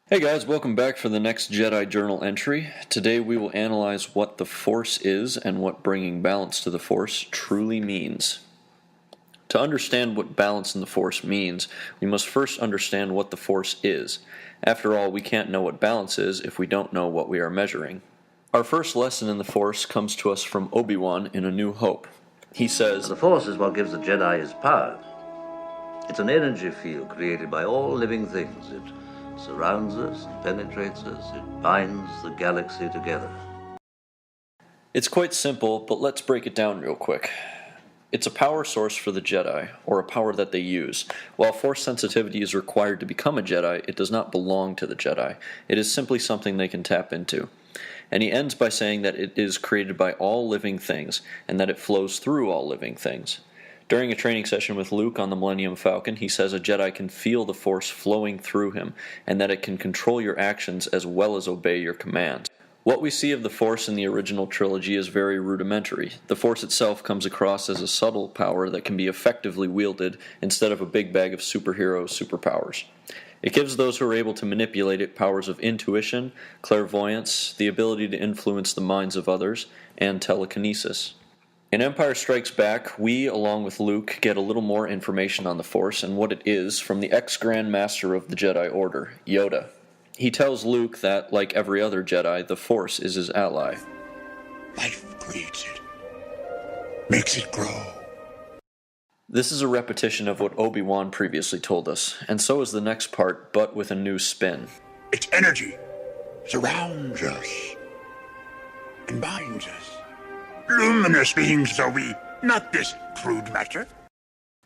Hey guys, welcome back for the next Jedi Journal entry. Today we will analyze what the Force is and what bringing balance to the Force truly means. To understand what balance in the Force means, we must first understand what the Force is. After all, we can't know what balance is if we don't know what we are measuring. Our first lesson in the Force comes to us from Obi-Wan in A New Hope. He says, "The Force is what gives the Jedi his power. It's an energy field created by all living things. It surrounds us, penetrates us, it binds the galaxy together." It's quite simple, but let's break it down real quick. It's a power source for the Jedi, or a power that they use. While Force sensitivity is required to become a Jedi, it does not belong to the Jedi. It is simply something they can tap into. And he ends by saying that it is created by all living things, and that it flows through all living things. During a training session with Luke on the Millennium Falcon, he says a Jedi can feel the Force flowing through him, and that it can control your actions as well as obey your commands. What we see of the Force in the original trilogy is very rudimentary. The Force itself comes across as a subtle power that can be effectively wielded instead of a big bag of superhero superpowers. It gives those who are able to manipulate it powers of intuition, clairvoyance, the ability to influence the minds of others, and telekinesis. In Empire Strikes Back, we, along with Luke, get a little more information on the Force and what it is from the ex-Grand Master of the Jedi Order, Yoda. He tells Luke that, like every other Jedi, the Force is his ally. Life creates it, makes it grow. This is a repetition of what Obi-Wan previously told us, and so is the next part, but with a new spin. Its energy surrounds us and binds us. Luminous beings are we, not this crude matter.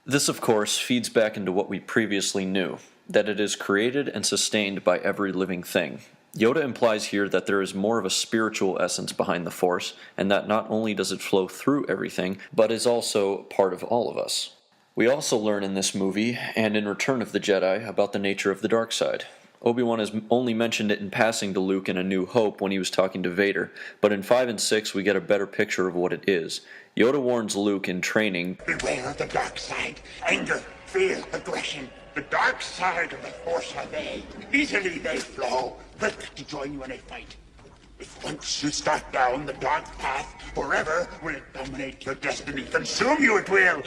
This, of course, feeds back into what we previously knew, that it is created and sustained by every living thing. Yoda implies here that there is more of a spiritual essence behind the Force, and that not only does it flow through everything, but is also part of all of us. We also learn in this movie, and in Return of the Jedi, about the nature of the dark side. Obi-Wan has only mentioned it in passing to Luke in A New Hope when he was talking to Vader, but in 5 and 6 we get a better picture of what it is. Yoda warns Luke in Training, "Beware of the dark side. Anger, fear, aggression. The dark side of the Force are they. Easily they flow, quick to join you in a fight. If once you start down the dark path, forever will it dominate your destiny. Consume you it will."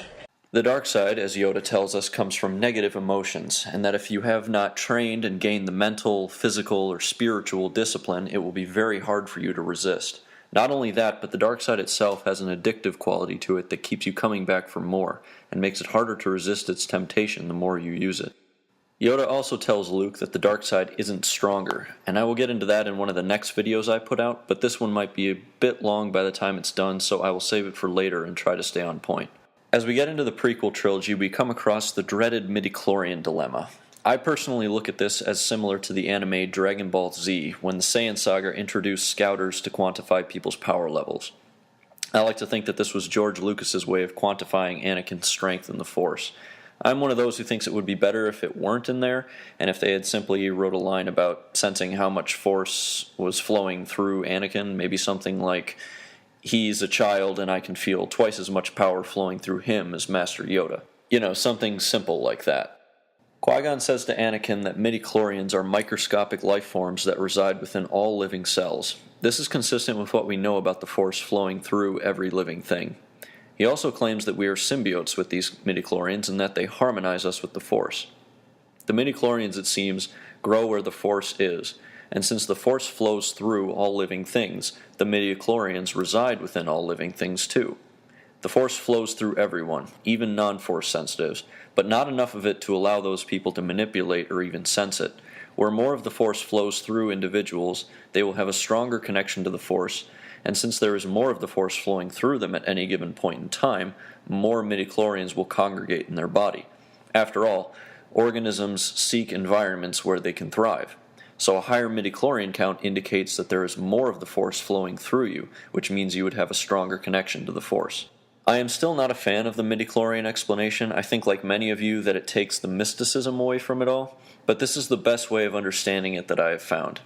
The dark side, as Yoda tells us, comes from negative emotions, and that if you have not trained and gained the mental, physical, or spiritual discipline, it will be very hard for you to resist. Not only that, but the dark side itself has an addictive quality to it that keeps you coming back for more, and makes it harder to resist its temptation the more you use it. Yoda also tells Luke that the dark side isn't stronger, and I will get into that in one of the next videos I put out, but this one might be a bit long by the time it's done, so I will save it for later and try to stay on point. As we get into the Prequel Trilogy, we come across the dreaded Midichlorian dilemma. I personally look at this as similar to the anime Dragon Ball Z, when the Saiyan saga introduced scouters to quantify people's power levels. I like to think that this was George Lucas's way of quantifying Anakin's strength in the Force. I'm one of those who thinks it would be better if it weren't in there, and if they had simply wrote a line about sensing how much Force was flowing through Anakin, maybe something like, "He's a child and I can feel twice as much power flowing through him as Master Yoda." You know, something simple like that. Qui-Gon says to Anakin that midichlorians are microscopic life forms that reside within all living cells. This is consistent with what we know about the Force flowing through every living thing. He also claims that we are symbiotes with these midichlorians and that they harmonize us with the Force. The midichlorians, it seems, grow where the Force is, and since the Force flows through all living things, the midichlorians reside within all living things too. The Force flows through everyone, even non-Force sensitives, but not enough of it to allow those people to manipulate or even sense it. Where more of the Force flows through individuals, they will have a stronger connection to the Force, and since there is more of the Force flowing through them at any given point in time, more midichlorians will congregate in their body. After all, organisms seek environments where they can thrive. So a higher midichlorian count indicates that there is more of the Force flowing through you, which means you would have a stronger connection to the Force. I am still not a fan of the midichlorian explanation. I think, like many of you, that it takes the mysticism away from it all, but this is the best way of understanding it that I have found.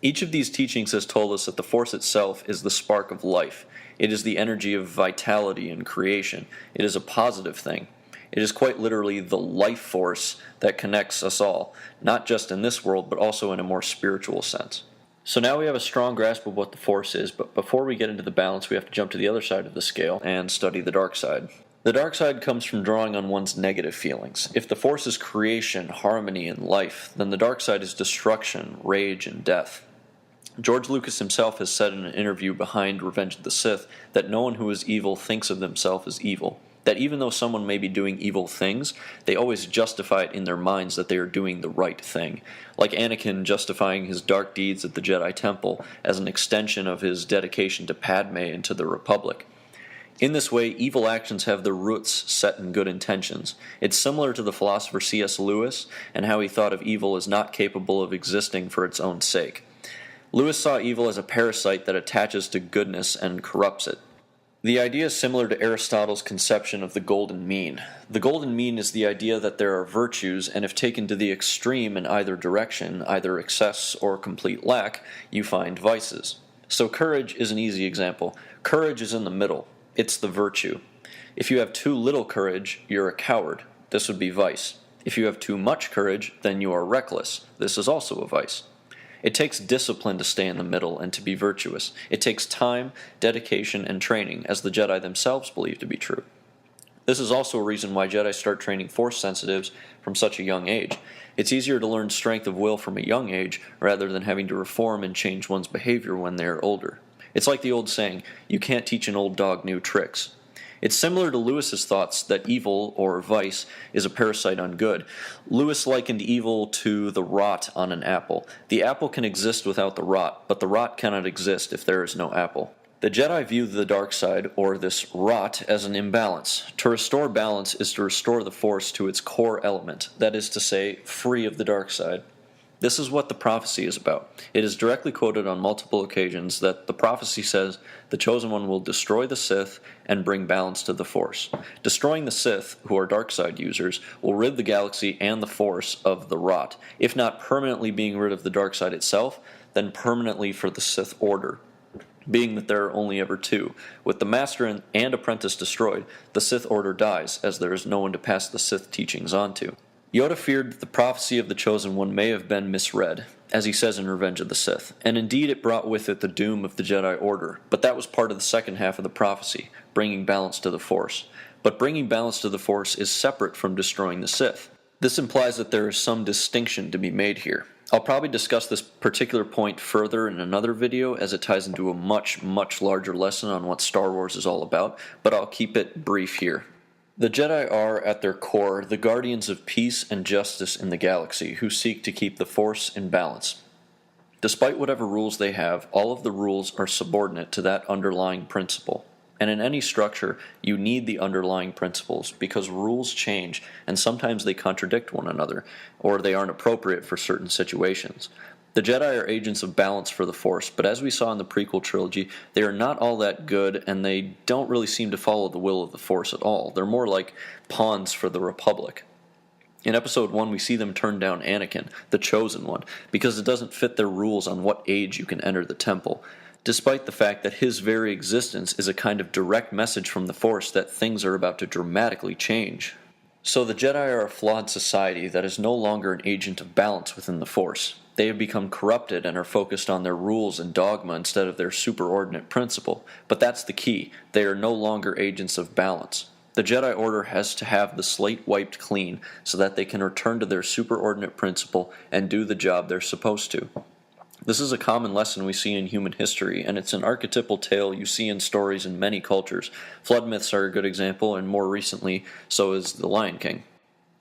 Each of these teachings has told us that the Force itself is the spark of life. It is the energy of vitality and creation. It is a positive thing. It is quite literally the life force that connects us all, not just in this world, but also in a more spiritual sense. So now we have a strong grasp of what the Force is, but before we get into the balance, we have to jump to the other side of the scale and study the dark side. The dark side comes from drawing on one's negative feelings. If the Force is creation, harmony, and life, then the dark side is destruction, rage, and death. George Lucas himself has said in an interview behind Revenge of the Sith that no one who is evil thinks of themselves as evil. That even though someone may be doing evil things, they always justify it in their minds that they are doing the right thing. Like Anakin justifying his dark deeds at the Jedi Temple as an extension of his dedication to Padme and to the Republic. In this way, evil actions have their roots set in good intentions. It's similar to the philosopher C.S. Lewis and how he thought of evil as not capable of existing for its own sake. Lewis saw evil as a parasite that attaches to goodness and corrupts it. The idea is similar to Aristotle's conception of the golden mean. The golden mean is the idea that there are virtues, and if taken to the extreme in either direction, either excess or complete lack, you find vices. So courage is an easy example. Courage is in the middle. It's the virtue. If you have too little courage, you're a coward. This would be vice. If you have too much courage, then you are reckless. This is also a vice. It takes discipline to stay in the middle and to be virtuous. It takes time, dedication, and training, as the Jedi themselves believe to be true. This is also a reason why Jedi start training Force sensitives from such a young age. It's easier to learn strength of will from a young age rather than having to reform and change one's behavior when they are older. It's like the old saying, you can't teach an old dog new tricks. It's similar to Lewis's thoughts that evil, or vice, is a parasite on good. Lewis likened evil to the rot on an apple. The apple can exist without the rot, but the rot cannot exist if there is no apple. The Jedi view the dark side, or this rot, as an imbalance. To restore balance is to restore the Force to its core element, that is to say, free of the dark side. This is what the prophecy is about. It is directly quoted on multiple occasions that the prophecy says the Chosen One will destroy the Sith and bring balance to the Force. Destroying the Sith, who are dark side users, will rid the galaxy and the Force of the rot. If not permanently being rid of the dark side itself, then permanently for the Sith Order. Being that there are only ever two. With the Master and Apprentice destroyed, the Sith Order dies, as there is no one to pass the Sith teachings on to. Yoda feared that the prophecy of the Chosen One may have been misread, as he says in Revenge of the Sith, and indeed it brought with it the doom of the Jedi Order, but that was part of the second half of the prophecy, bringing balance to the Force. But bringing balance to the Force is separate from destroying the Sith. This implies that there is some distinction to be made here. I'll probably discuss this particular point further in another video as it ties into a much, much larger lesson on what Star Wars is all about, but I'll keep it brief here. The Jedi are, at their core, the guardians of peace and justice in the galaxy, who seek to keep the Force in balance. Despite whatever rules they have, all of the rules are subordinate to that underlying principle. And in any structure, you need the underlying principles, because rules change, and sometimes they contradict one another, or they aren't appropriate for certain situations. The Jedi are agents of balance for the Force, but as we saw in the Prequel Trilogy, they are not all that good, and they don't really seem to follow the will of the Force at all. They're more like pawns for the Republic. In Episode 1, we see them turn down Anakin, the Chosen One, because it doesn't fit their rules on what age you can enter the temple, despite the fact that his very existence is a kind of direct message from the Force that things are about to dramatically change. So the Jedi are a flawed society that is no longer an agent of balance within the Force. They have become corrupted and are focused on their rules and dogma instead of their superordinate principle. But that's the key. They are no longer agents of balance. The Jedi Order has to have the slate wiped clean so that they can return to their superordinate principle and do the job they're supposed to. This is a common lesson we see in human history, and it's an archetypal tale you see in stories in many cultures. Flood myths are a good example, and more recently, so is The Lion King.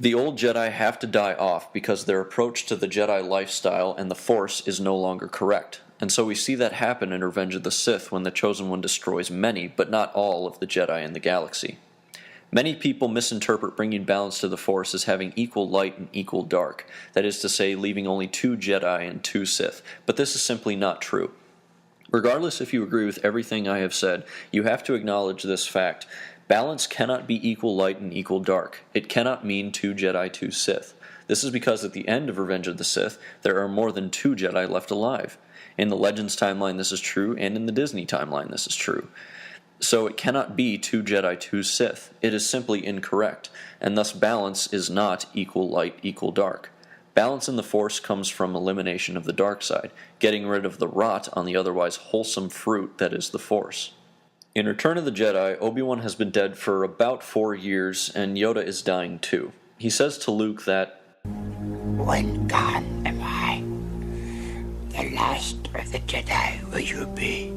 The old Jedi have to die off because their approach to the Jedi lifestyle and the Force is no longer correct. And so we see that happen in Revenge of the Sith when the Chosen One destroys many, but not all, of the Jedi in the galaxy. Many people misinterpret bringing balance to the Force as having equal light and equal dark, that is to say, leaving only 2 Jedi and 2 Sith, but this is simply not true. Regardless if you agree with everything I have said, you have to acknowledge this fact. Balance cannot be equal light and equal dark. It cannot mean 2 Jedi, 2 Sith. This is because at the end of Revenge of the Sith, there are more than 2 Jedi left alive. In the Legends timeline this is true, and in the Disney timeline this is true. So it cannot be 2 Jedi, 2 Sith. It is simply incorrect, and thus balance is not equal light, equal dark. Balance in the Force comes from elimination of the dark side, getting rid of the rot on the otherwise wholesome fruit that is the Force. In Return of the Jedi, Obi-Wan has been dead for about 4 years, and Yoda is dying too. He says to Luke that, When gone am I, the last of the Jedi will you be?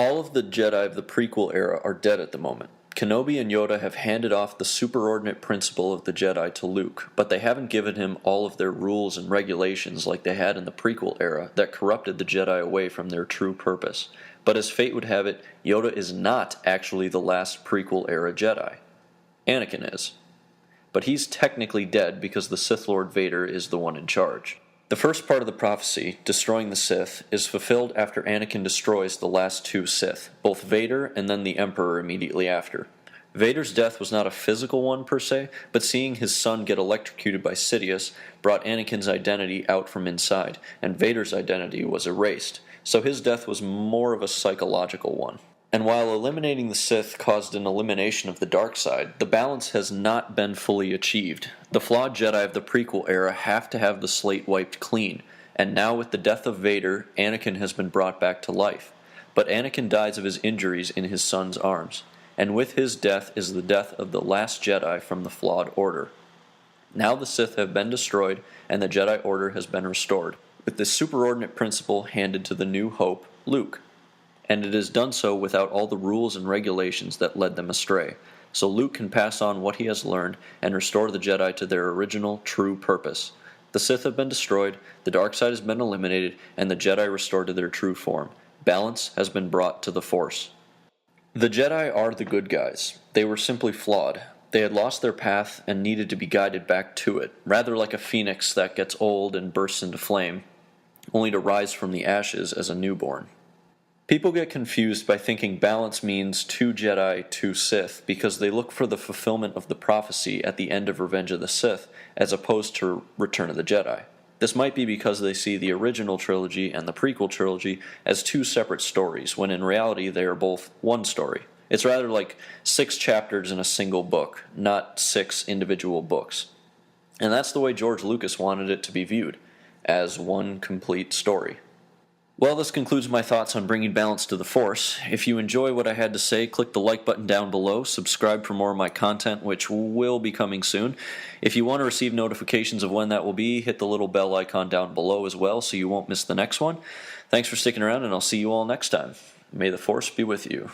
all of the Jedi of the prequel era are dead at the moment. Kenobi and Yoda have handed off the superordinate principle of the Jedi to Luke, but they haven't given him all of their rules and regulations like they had in the prequel era that corrupted the Jedi away from their true purpose. But as fate would have it, Yoda is not actually the last prequel era Jedi. Anakin is. But he's technically dead because the Sith Lord Vader is the one in charge. The first part of the prophecy, destroying the Sith, is fulfilled after Anakin destroys the last 2 Sith, both Vader and then the Emperor immediately after. Vader's death was not a physical one per se, but seeing his son get electrocuted by Sidious brought Anakin's identity out from inside, and Vader's identity was erased, so his death was more of a psychological one. And while eliminating the Sith caused an elimination of the dark side, the balance has not been fully achieved. The flawed Jedi of the prequel era have to have the slate wiped clean, and now with the death of Vader, Anakin has been brought back to life. But Anakin dies of his injuries in his son's arms, and with his death is the death of the last Jedi from the flawed Order. Now the Sith have been destroyed, and the Jedi Order has been restored, with the superordinate principle handed to the new hope, Luke. And it is done so without all the rules and regulations that led them astray, so Luke can pass on what he has learned and restore the Jedi to their original, true purpose. The Sith have been destroyed, the dark side has been eliminated, and the Jedi restored to their true form. Balance has been brought to the Force. The Jedi are the good guys. They were simply flawed. They had lost their path and needed to be guided back to it, rather like a phoenix that gets old and bursts into flame, only to rise from the ashes as a newborn. People get confused by thinking balance means 2 Jedi, 2 Sith, because they look for the fulfillment of the prophecy at the end of Revenge of the Sith, as opposed to Return of the Jedi. This might be because they see the original trilogy and the prequel trilogy as 2 separate stories, when in reality they are both one story. It's rather like 6 chapters in a single book, not 6 individual books. And that's the way George Lucas wanted it to be viewed, as one complete story. Well, this concludes my thoughts on bringing balance to the Force. If you enjoy what I had to say, click the like button down below, subscribe for more of my content, which will be coming soon. If you want to receive notifications of when that will be, hit the little bell icon down below as well so you won't miss the next one. Thanks for sticking around, and I'll see you all next time. May the Force be with you.